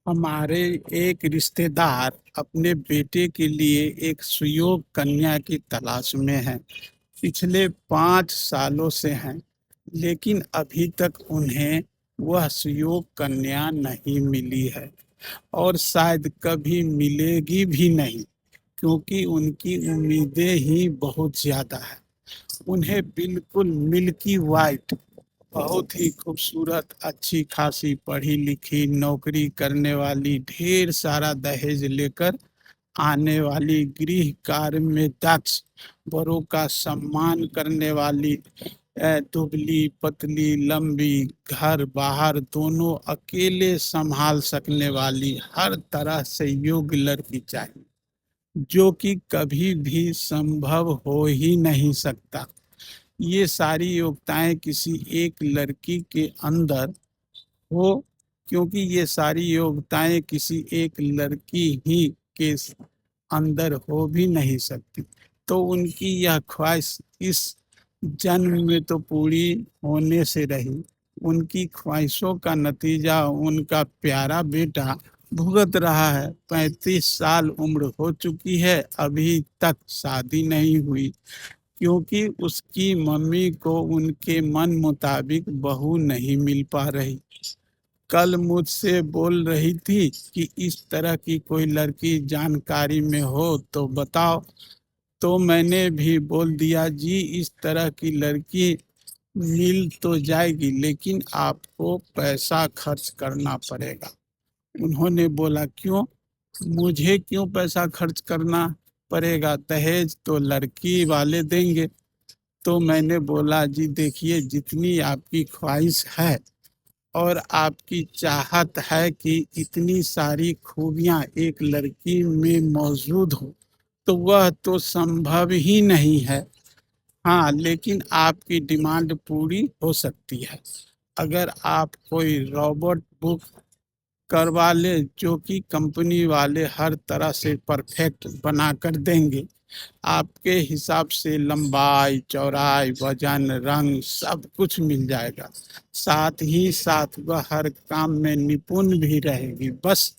हमारे एक रिश्तेदार अपने बेटे के लिए एक सुयोग्य कन्या की तलाश में हैं। पिछले 5 सालों से हैं, लेकिन अभी तक उन्हें वह सुयोग्य कन्या नहीं मिली है और शायद कभी मिलेगी भी नहीं, क्योंकि उनकी उम्मीदें ही बहुत ज्यादा है। उन्हें बिल्कुल मिल्की वाइट, बहुत ही खूबसूरत, अच्छी खासी पढ़ी लिखी, नौकरी करने वाली, ढेर सारा दहेज लेकर आने वाली, गृह कार्य में दक्ष, बड़ों का सम्मान करने वाली, दुबली पतली लंबी, घर बाहर दोनों अकेले संभाल सकने वाली, हर तरह से योग्य लड़की चाहिए, जो कि कभी भी संभव हो ही नहीं सकता। ये सारी योग्यताएं किसी एक लड़की के अंदर हो, क्योंकि ये सारी योग्यताएं किसी एक लड़की ही के अंदर हो भी नहीं सकती। तो उनकी यह ख्वाहिश इस जन्म में तो पूरी होने से रही। उनकी ख्वाहिशों का नतीजा उनका प्यारा बेटा भुगत रहा है। 35 साल उम्र हो चुकी है, अभी तक शादी नहीं हुई, क्योंकि उसकी मम्मी को उनके मन मुताबिक बहू नहीं मिल पा रही। कल मुझसे बोल रही थी कि इस तरह की कोई लड़की जानकारी में हो तो बताओ। तो मैंने भी बोल दिया, जी इस तरह की लड़की मिल तो जाएगी, लेकिन आपको पैसा खर्च करना पड़ेगा। उन्होंने बोला, क्यों? मुझे क्यों पैसा खर्च करना पड़ेगा? दहेज तो लड़की वाले देंगे। तो मैंने बोला, जी देखिए, जितनी आपकी ख्वाहिश है और आपकी चाहत है कि इतनी सारी खूबियां एक लड़की में मौजूद हो, तो वह तो संभव ही नहीं है। हाँ, लेकिन आपकी डिमांड पूरी हो सकती है अगर आप कोई रोबोट बुक करवा ले, जो कि कंपनी वाले हर तरह से परफेक्ट बना कर देंगे। आपके हिसाब से लंबाई, चौड़ाई, वजन, रंग सब कुछ मिल जाएगा। साथ ही साथ वह हर काम में निपुण भी रहेगी। बस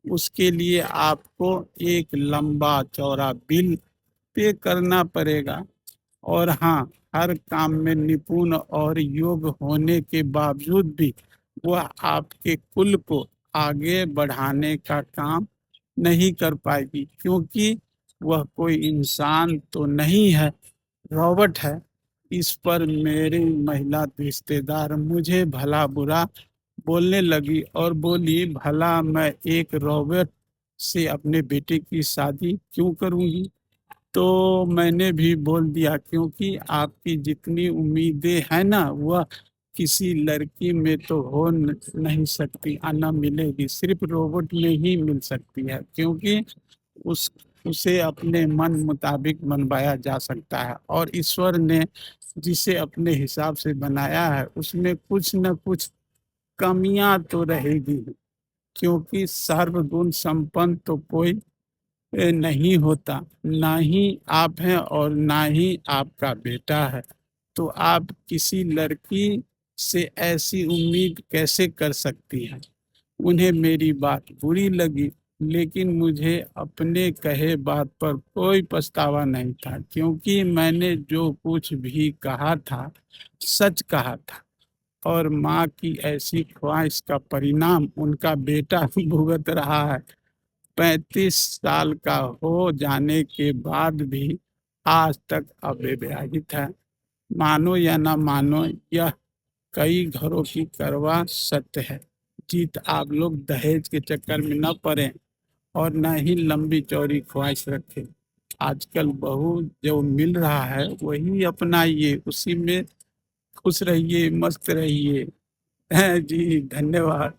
उसके लिए आपको एक लंबा चौड़ा बिल पे करना पड़ेगा। और हाँ, हर काम में निपुण और योग्य होने के बावजूद भी वह आपके कुल को आगे बढ़ाने का काम नहीं कर पाएगी, क्योंकि वह कोई इंसान तो नहीं है, रॉबोट है। इस पर मेरी महिला रिश्तेदार मुझे भला बुरा बोलने लगी और बोली, भला मैं एक रॉबोट से अपने बेटे की शादी क्यों करूंगी? तो मैंने भी बोल दिया, क्योंकि आपकी जितनी उम्मीदें हैं ना, वह किसी लड़की में तो हो नहीं सकती, आना मिलेगी, सिर्फ रोबोट में ही मिल सकती है, क्योंकि उस उसे अपने मन मुताबिक बनवाया जा सकता है। और ईश्वर ने जिसे अपने हिसाब से बनाया है, उसमें कुछ न कुछ कमियां तो रहेगी, क्योंकि सर्वगुण संपन्न तो कोई नहीं होता। ना ही आप हैं और ना ही आपका बेटा है। तो आप किसी लड़की से ऐसी उम्मीद कैसे कर सकती हैं? उन्हें मेरी बात बुरी लगी, लेकिन मुझे अपने कहे बात पर कोई पछतावा नहीं था, क्योंकि मैंने जो कुछ भी कहा था सच कहा था। और माँ की ऐसी ख्वाहिश का परिणाम उनका बेटा भुगत रहा है। 35 साल का हो जाने के बाद भी आज तक अविवाहित है। मानो या ना मानो, यह कई घरों की करवा सत्य है। जीत आप लोग दहेज के चक्कर में न पड़े और न ही लंबी चौड़ी ख्वाहिश रखें। आजकल बहू जो मिल रहा है वही अपनाइए, उसी में खुश रहिए, मस्त रहिए। जी धन्यवाद।